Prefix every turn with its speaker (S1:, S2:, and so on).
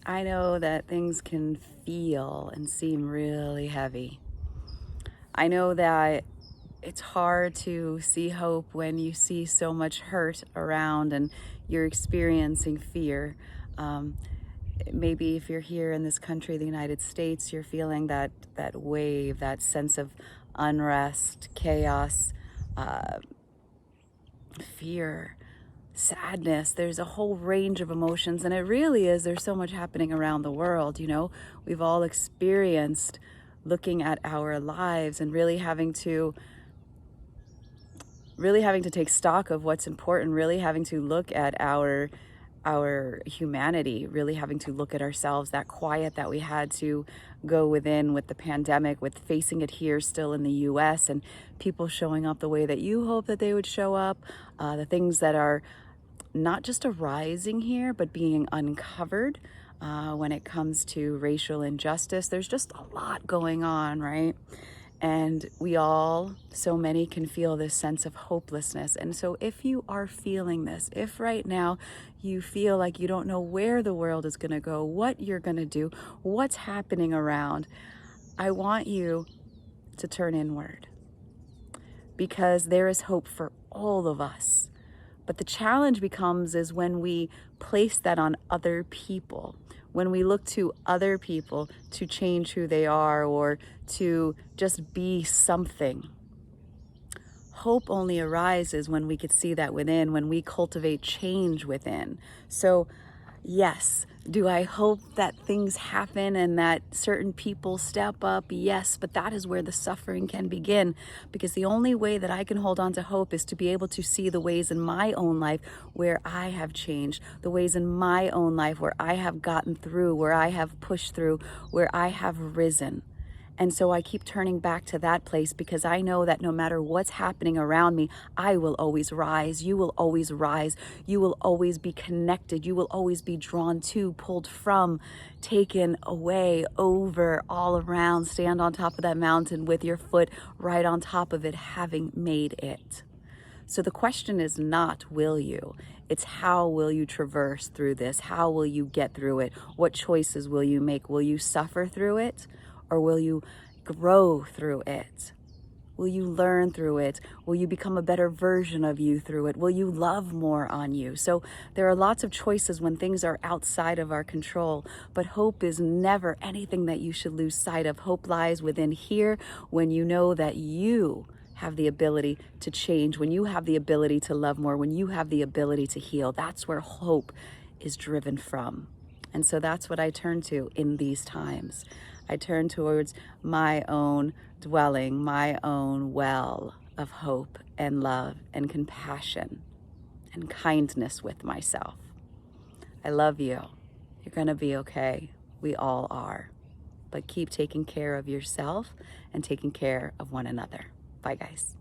S1: I know that things can feel and seem really heavy. I know that it's hard to see hope when you see so much hurt around and you're experiencing fear. Um, Maybe if you're here in this country, the United States, you're feeling that wave, that sense of unrest, chaos, uh, fear, sadness. There's a whole range of emotions, and it really is. There's so much happening around the world. We've all experienced looking at our lives and really having to take stock of what's important, really having to look at our humanity, really having to look at ourselves, that quiet that we had to go within with the pandemic, with facing it here still in the US, and people showing up the way that you hope that they would show up, the things that are not just arising here, but being uncovered when it comes to racial injustice. There's just a lot going on, right? And we all, so many, can feel this sense of hopelessness. And so if you are feeling this, if right now you feel like you don't know where the world is going to go, what you're going to do, what's happening around, I want you to turn inward, because there is hope for all of us. But the challenge becomes is when we place that on other people, when we look to other people to change who they are or to just be something. Hope only arises when we could see that within, when we cultivate change within. So yes, do I hope that things happen and that certain people step up? Yes, but that is where the suffering can begin, because the only way that I can hold on to hope is to be able to see the ways in my own life where I have changed, the ways in my own life where I have gotten through, where I have pushed through, where I have risen. And so I keep turning back to that place, because I know that no matter what's happening around me, I will always rise. You will always rise. You will always be connected. You will always be drawn to, pulled from, taken away, over, all around. Stand on top of that mountain with your foot right on top of it, having made it. So the question is not will you, it's how will you traverse through this? How will you get through it? What choices will you make? Will you suffer through it, or will you grow through it? Will you learn through it? Will you become a better version of you through it? Will you love more on you? So there are lots of choices when things are outside of our control, but hope is never anything that you should lose sight of. Hope lies within here, when you know that you have the ability to change, when you have the ability to love more, when you have the ability to heal. That's where hope is driven from. And so that's what I turn to in these times. I turn towards my own dwelling, my own well of hope and love and compassion and kindness with myself. I love you. You're going to be okay. We all are. But keep taking care of yourself and taking care of one another. Bye, guys.